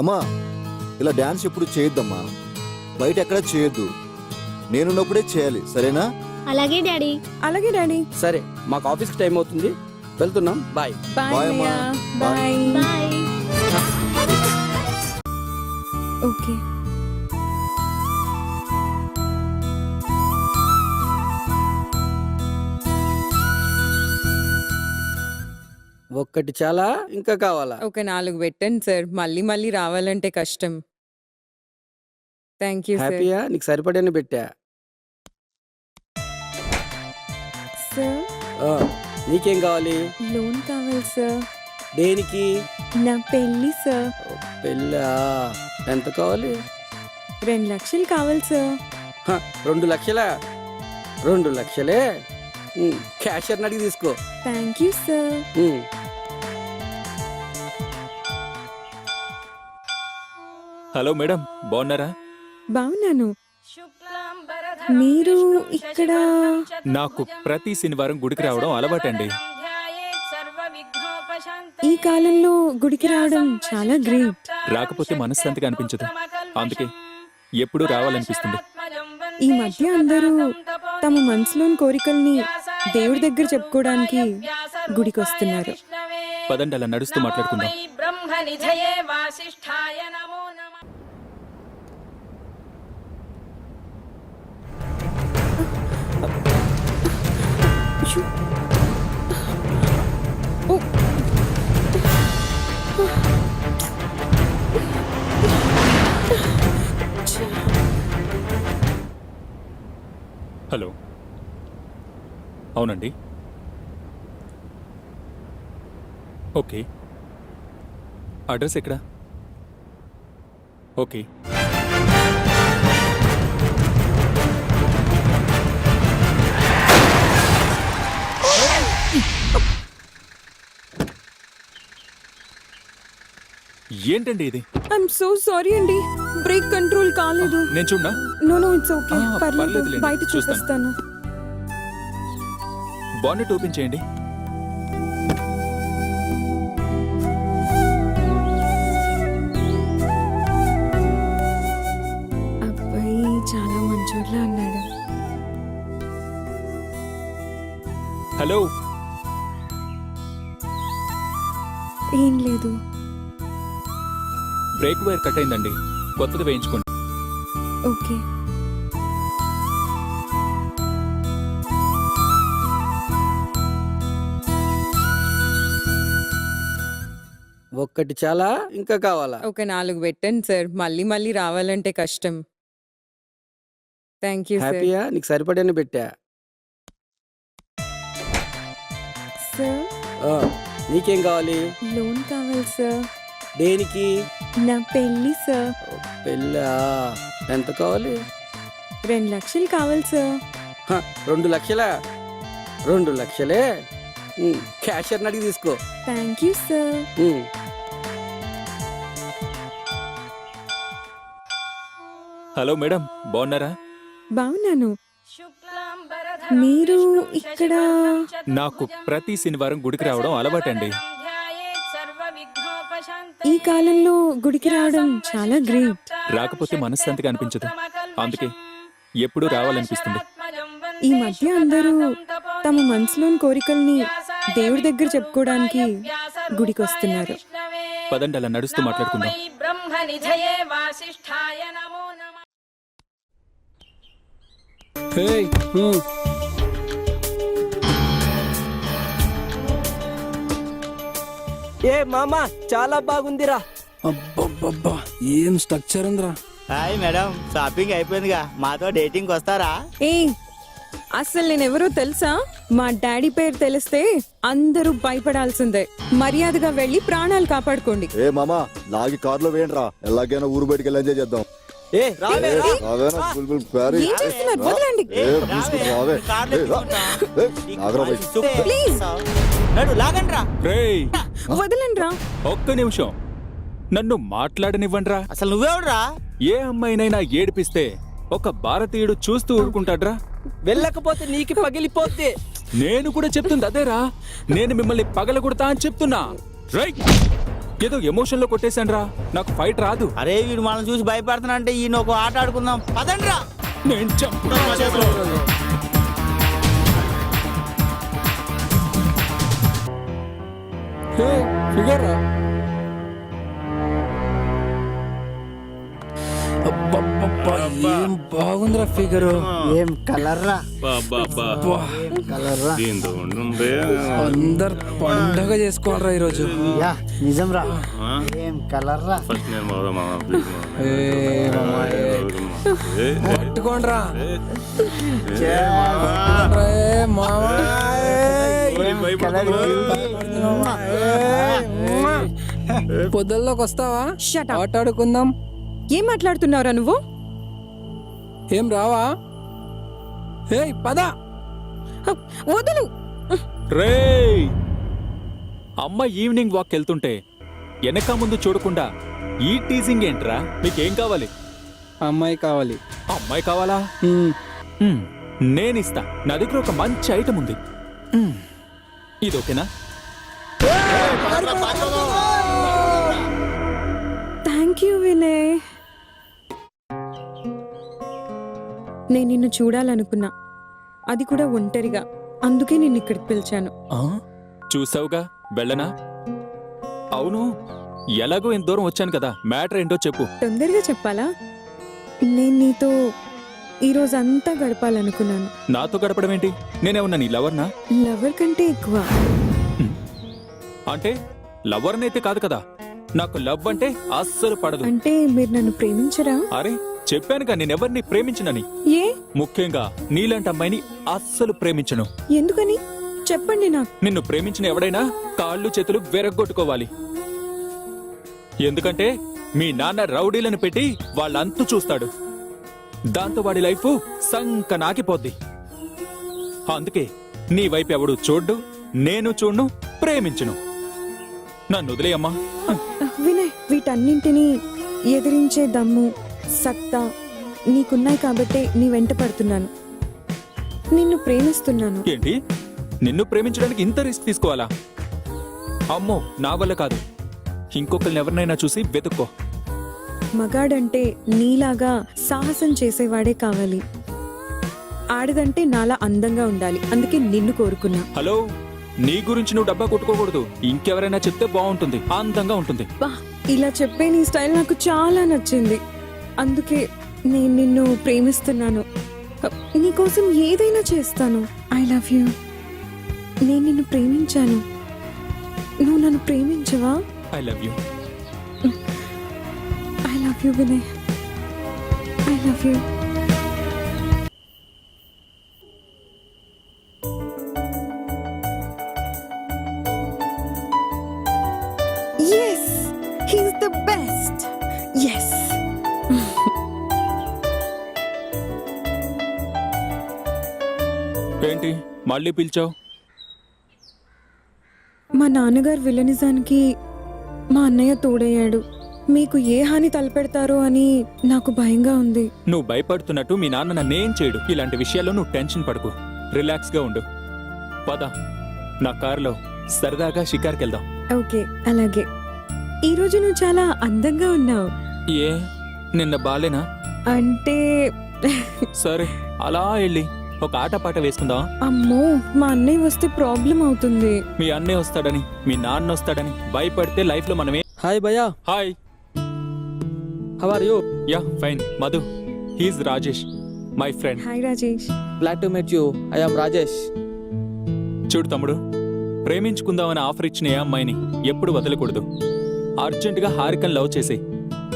అమ్మా ఇలా డాన్స్ ఎప్పుడు చేయొద్దమ్మా, బయట ఎక్కడ చేయొద్దు, నేనున్నప్పుడే చేయాలి, సరేనా? అలాగే డాడీ. అలాగే డాడీ. సరే, మాకు ఆఫీస్కి టైం అవుతుంది, వెళ్తున్నాం. బాయ్. బాయ్ Bye, అమ్మా. అన్నయ్య. బాయ్. బాయ్. ఓకే. ఒక్కటి చాలా, ఇంకా కావాలా? ఒక 4 పెట్టండి సార్, మళ్ళీ మళ్ళీ రావాలంటే కష్టం. Thank you sir. హ్యాపీయా? నీకు సరిపడని పెట్టా. సార్ ఆ, నీకేం కావాలి? లోన్ కావాలి సార్. దేనికి? నా పెళ్ళి సార్. పెళ్ళా? ఎంత కావాలి? 2 లక్షలు కావాలి సార్. 2 లక్షలా? 2 లక్షలే. క్యాషియర్ని అడిగి తీసుకో. Thank you sir. Hello madam, బాగున్నారా? బాగున్నాను. మీరు ఇక్కడ? నాకు ప్రతి శనివారం గుడికి రావడం అలవాటండి. ఈ కాలంలో గుడికి రావడం చాలా గ్రేట్. రాకపోతే మనశ్శాంతిగా అనిపించదు, అందుకే ఎప్పుడూ రావాలనిపిస్తుంది. ఈ మధ్య అందరూ తమ మనసులోని కోరికల్ని దేవుడి దగ్గర చెప్పుకోవడానికి గుడికి వస్తున్నారు. పదండి, అలా నడుస్తూ మాట్లాడుకుందాం. హలో, అవునండి. ఓకే, అడ్రస్ ఎక్కడ? ఓకే. ఏంటండి ఇది? ఐఎమ్ సో సారీ అండి, బ్రేక్ కంట్రోల్ కాలేదు. నేను చూడనా? నో ఇట్స్ ఓకే, పర్లేదు, పర్లేదులేండి, బయట చూస్తాను. చూపిస్తాను. బానెట్ ఓపెన్ చేయండి. అబ్బాయి చాలా మంచోట్లా అన్నాడు. హలో, ఏం లేదు. బ్రేక్ వైర్ కట్ అయిందండి, కొత్తది వేయించుకోండి. ఓకే. ఒక్కటి చాలా, ఇంకా కావాలా? ఒక 4 పెట్టండి సార్, మళ్ళీ మళ్ళీ రావాలంటే కష్టం. Thank you sir. హ్యాపీయా? నీకు సరిపడని పెట్టా. సార్ ఆ, నీకేం కావాలి? లోన్ కావాలి సార్. దేనికి? నా పెళ్ళి సార్. పెళ్ళా? ఎంత కావాలి? 2 లక్షలు కావాలి సార్. 2 లక్షలా? 2 లక్షలే. క్యాషియర్ని అడిగి తీసుకో. Thank you sir. Hello madam, బాగున్నారా? బాగున్నాను. మీరు ఇక్కడ? నాకు ప్రతి శనివారం గుడికి రావడం అలవాటండి. ఈ కాలంలో గుడికి రావడం చాలా గ్రేట్. రాకపోతే మనశ్శాంతిగా అనిపించదు, అందుకే ఎప్పుడూ రావాలనిపిస్తుంది. ఈ మధ్య అందరూ తమ మనసులోని కోరికల్ని దేవుడి దగ్గర చెప్పుకోవడానికి గుడికి వస్తున్నారు. పదండి, అలా నడుస్తూ మాట్లాడుకుందాం. ఏ మామా, చాలా బాగుందిరా. అబ్బబ్బబ్బా, ఏం స్ట్రక్చర్ ఉందిరా. హాయ్ మేడం, షాపింగ్ అయిపోయిందిగా, మాతో డేటింగ్ వస్తారా? ఏ అసలు నేనెవరో తెలుసా? మా డాడీ పేరు తెలిస్తే అందరూ భయపడాల్సిందే. మర్యాదగా వెళ్ళి ప్రాణాలు కాపాడుకోండి. ఏ మామా, లాగి కార్లో వేయండిరా, ఎలాగైనా ఊరు బయటికి వెళ్ళి ఎంజాయ్ చేద్దాం. ఏ రావే రా. రావేనా బుల్బుల్ ప్యారీ? ఏం చేస్తున్నారు? వదలండి. ఏ, తీసుకుని రావే. ఏ, రా. ఏ, నాగరా బయట. ప్లీజ్. నడు లాగండి రా. రేయ్, వదలండి రా. ఒక్క నిమిషం, నన్ను మాట్లాడనివ్వండ్రా. అసలు నువ్వెవడురా? ఏ అమ్మాయినైనా ఏడిపిస్తే ఒక భారతీయుడు చూస్తూ ఊరుకుంటాడ్రా? వెళ్ళకపోతే నీకు పగిలిపోతే. నేను కూడా చెప్తుంది అదేరా, నేను మిమ్మల్ని పగలగొడతా అని చెప్తున్నా. రైట్, ఏదో ఎమోషన్ లో కొట్టేశాను రా, నాకు ఫైట్ రాదు. అరే వీడు మనం చూసి భయపడుతున్నా అంటే ఈయన ఒక ఆట ఆడుకుందాం పదండ్రా. నేను చంపు. ఫిగర్ రా. అబ్బబ్బబ్బా, ఏం బాగుందిరా ఫిగరు. ఏం కలర్ రా, కలర్ రా. అందరు పండగ చేసుకోవాలరా ఈరోజు. యా నిజం రా, ఏం కలర్ రా. పట్టుకోండ్రా. పొద్దుల్లోకి వస్తావా? Shut up. ఆట ఆడుకుందాం. ఏం మాట్లాడుతున్నావురా నువ్వు? ఏం రావా? ఏయ్ పద. వదులు. రేయ్, అమ్మ ఈవినింగ్ వాక్ వెళ్తుంటే వెనక ముందు చూడకుండా ఈ టీజింగ్ ఏంట్రా? మీకేం కావాలి? అమ్మాయి కావాలి. అమ్మాయి కావాలా? నేనిస్తా. నా దగ్గర ఒక మంచి ఐటమ్ ఉంది. ఇది ఓకేనా? Thank you Vinay. నేను నిన్ను చూడాలనుకున్నా, అది కూడా ఒంటరిగా. అందుకే నిన్ను ఇక్కడికి పిలిచాను. చూసావుగా, వెళ్ళనా? అవును, ఎలాగో ఇంత దూరం వచ్చాను కదా, మ్యాటర్ ఏంటో చెప్పు. తొందరగా చెప్పాలా? నేను నీతో ఈరోజు అంతా గడపాలనుకున్నాను. నాతో గడపడం ఏంటి? నేనేమన్నా నీ లవర్నా? లవర్ కంటే ఎక్కువ. అంటే లవర్నైతే కాదు కదా. నాకు లవ్ అంటే అస్సలు పడదు. అంటే మీరు నన్ను ప్రేమించరా? అరే చెప్పానుగా, నేనెవరిని ప్రేమించనని. ఏ? ముఖ్యంగా నీలాంటి అమ్మాయిని అస్సలు ప్రేమించను. ఎందుకని చెప్పండి నాకు. నిన్ను ప్రేమించిన ఎవడైనా కాళ్ళు చేతులు వెరగొట్టుకోవాలి. ఎందుకంటే మీ నాన్న రౌడీలను పెట్టి వాళ్ళంతు చూస్తాడు. దాంతో వాడి లైఫ్ సంకనాకిపోద్ది. అందుకే నీ వైపు ఎవడు చూడ్డు, నేను చూడ్ను, ప్రేమించును. నన్ను వదిలేయమ్మా. వినయ్, వీటన్నింటినీ ఎదిరించే దమ్ము, సత్తా నీకున్నాయి కాబట్టే నీ వెంట పడుతున్నాను. నిన్ను ప్రేమిస్తున్నాను. ఏంటి? నిన్ను ప్రేమించడానికి ఇంత రిస్క్ తీసుకోవాలా? అమ్మో, నా వల్ల కాదు. ఇంకొకరిని ఎవరినైనా చూసి వెతుక్కో. మగాడంటే నీలాగా సాహసం చేసేవాడే కావాలి. ఆడదంటే నాలా అందంగా ఉండాలి. అందుకే నిన్ను కోరుకున్నా. హలో, నీ గురించి నువ్వు డబ్బా కొట్టుకోకూడదు. ఇంకెవరైనా చెప్తే బాగుంటుంది, అందంగా ఉంటుంది. బా, ఇలా చెప్పే నీ స్టైల్ నాకు చాలా నచ్చింది. అందుకే నేను నిన్ను ప్రేమిస్తున్నాను. నీకోసం ఏదైనా చేస్తాను. I love you. నేను నిన్ను ప్రేమించాను. నువ్వు నన్ను ప్రేమించవా? I love you. I love you Vinay. I love you. Yes, he's the best. Yes. ఏంటి మళ్ళీ పిలిచావు? మా నాన్నగారు విలనిజానికి మా అన్నయ్య తోడయ్యాడు. మీకు ఏ హాని తలపెడతారో అని నాకు భయంగా ఉంది. నువ్వు భయపడుతున్నట్టు మీ నాన్న నన్నేం చేయడు. ఇలాంటి విషయాల్లో నువ్వు టెన్షన్ పడకు. రిలాక్స్ గా ఉండు. పద, నా కారులో సరదాగా షికార్కెళ్దాం. ఓకే, అలాగే. ఈరోజు నువ్వు చాలా అందంగా ఉన్నావు. ఏ, నిన్న బాలేనా? అంటే సరే, అలా వెళ్ళి ఒక ఆటపాట వేసుకుందాం. అమ్మో, మా అన్నయ్య వస్తే ప్రాబ్లం అవుతుంది. మీ అన్నయ్య వస్తాడని, మీ నాన్న వస్తాడని భయపడితే లైఫ్ లో మనమే. హాయ్ భయ్యా, hi. How are you? Yeah fine. Madhu, he's Rajesh, my friend. Hi Rajesh. Glad to meet you. I am Rajesh. చూడు తమ్ముడు, ప్రేమించుకుందామని ఆఫర్ ఇచ్చిన ఏ అమ్మాయిని ఎప్పుడు వదలకూడదు. అర్జెంటుగా హారికను లవ్ చేసి.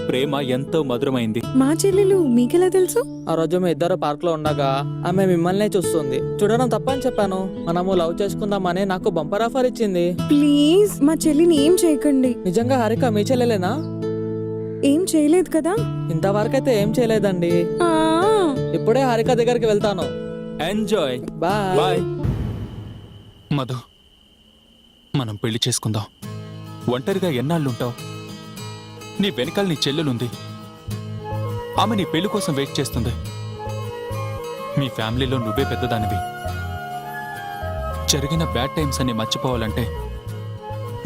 ప్రేమ ఎంతో మధురమైంది. మా చెల్లెలు మీకెలా తెలుసు? ఆ రోజు మీ ఇద్దరు పార్క్ లో ఉండగా ఆమె మిమ్మల్నే చూస్తుంది. చూడడం తప్పని చెప్పాను. మనము లవ్ చేసుకుందామని నాకు బంపర్ ఆఫర్ ఇచ్చింది. ప్లీజ్ మా చెల్లిని ఏం చేయకండి. నిజంగా హారిక మీ చెల్లెలేనా? ఏం చేయలేదు కదా? ఇంతవరకైతే ఏం చేయలేదండి. ఆ, ఇప్పుడే హారిక దగ్గరికి వెళ్తాను. ఎంజాయ్. బాయ్. బాయ్. మధు, మనం పెళ్లి చేసుకుందాం. ఒంటరిగా ఎన్నాళ్ళుంటావు? నీ వెనకాల నీ చెల్లెలుంది. ఆమె నీ పెళ్లి కోసం వెయిట్ చేస్తుంది. మీ ఫ్యామిలీలో నువ్వే పెద్దదానివి. జరిగిన బ్యాడ్ టైమ్స్ అన్ని మర్చిపోవాలంటే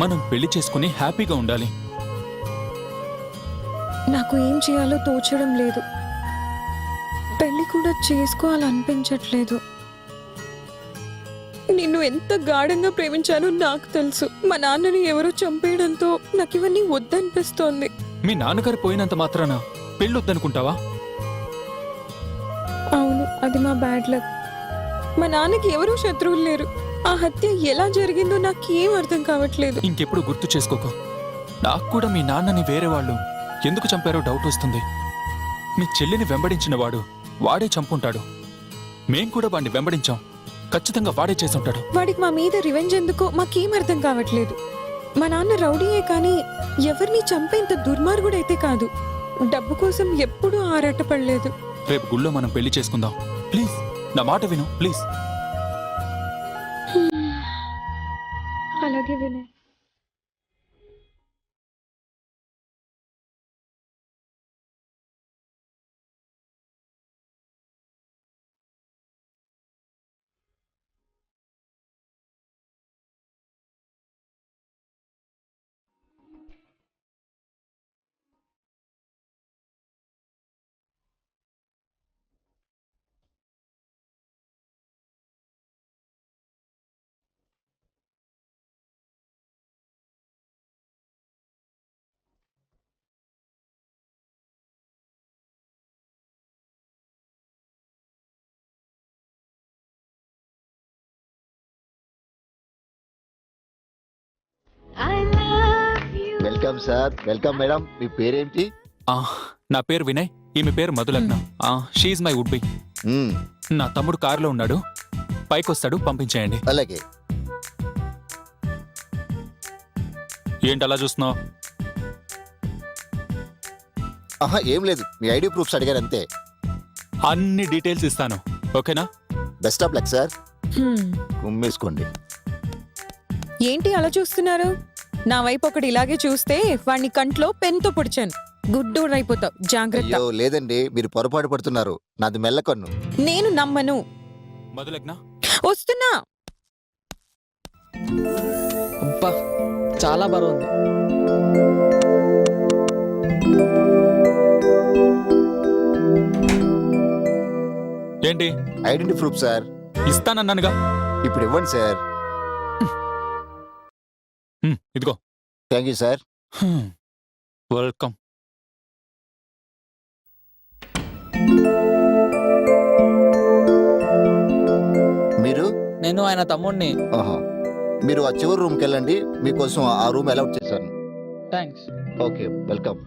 మనం పెళ్లి చేసుకుని హ్యాపీగా ఉండాలి. నాకు ఏం చేయాలో తోచడం లేదు. పెళ్లి కూడా చేసుకోవాలనిపించట్లేదు. నిన్ను ఎంత గాఢంగా ప్రేమించానో నాకు తెలుసు. మా నాన్నని ఎవరో చంపేయడంతో నాకు ఇవన్నీ వద్దనిపిస్తోంది. మీ నాన్నగారు పోయినంత మాత్రాన పెళ్ళొద్దనుకుంటావా? అవును, అది మా బ్యాడ్ లక్. మా నాన్నకి ఎవరూ శత్రువులు లేరు. ఆ హత్య ఎలా జరిగిందో నాకేం అర్థం కావట్లేదు. ఇంకెప్పుడు గుర్తు చేసుకోకు. నాకు కూడా మీ నాన్నని వేరే వాళ్ళు ఎందుకు చంపారో డౌట్ వస్తుంది. మీ చెల్లిని వెంబడించిన వాడు వాడే చంపుంటాడు. మేం కూడా వాడిని వెంబడించాం. ఖచ్చితంగా వాడే చేసుంటాడు. వాడికి మా మీద రివెంజ్ ఎందుకో మాకేం అర్థం కావట్లేదు. మా నాన్న రౌడీయే కానీ ఎవరిని చంపేంత దుర్మార్గుడైతే కాదు. డబ్బు కోసం ఎప్పుడూ ఆరాటపడలేదు. రేపు గుళ్ళో మనం పెళ్లి చేసుకుందాం. ప్లీజ్ నా మాట విను, ప్లీజ్. అలాగే Vinay. Welcome sir. Welcome madam. మీ పేరేంటి? నా పేరు వినయ్, ఈమె పేరు Madhulagna. She my would be. నా తమ్ముడు కారులో ఉన్నాడు, పైకొస్తాడు, పంపించేయండి. అలాగే. ఏంటి అలా చూస్తున్నావు? ఆహా, ఏం లేదు. మీ ఐడి ప్రూఫ్స్ అడిగారు అంతే. అన్ని డీటెయిల్స్ ఇస్తాను, ఓకేనా? Best of luck sir. కుమ్మేసుకోండి. ఏంటి అలా చూస్తున్నారు? నా వైపు ఒకటి ఇలాగే చూస్తే వాడిని కంట్లో పెన్తో పొడిచాను. గుడ్డోడు అయిపోతావు, జాగ్రత్త. అయ్యో లేదండి, మీరు పొరపాటు పడుతున్నారు. నాది మెల్లకన్ను. నేను నమ్మను. మధులగ్న, వస్తున్నా. అబ్బా చాలా బరువు ఉంది. ఏంటి? Identity proof sir. ఇస్తానన్నానుగా. ఇప్పుడు ఇవ్వండి సార్. ఇదిగో. Thank you sir. వెల్కమ్. మీరు? నేను ఆయన తమ్ముడిని. ఆహా. మీరు ఆ చివరి రూమ్కి వెళ్ళండి, మీకోసం ఆ రూమ్ అలౌట్ చేశాను. థ్యాంక్స్. Okay, welcome.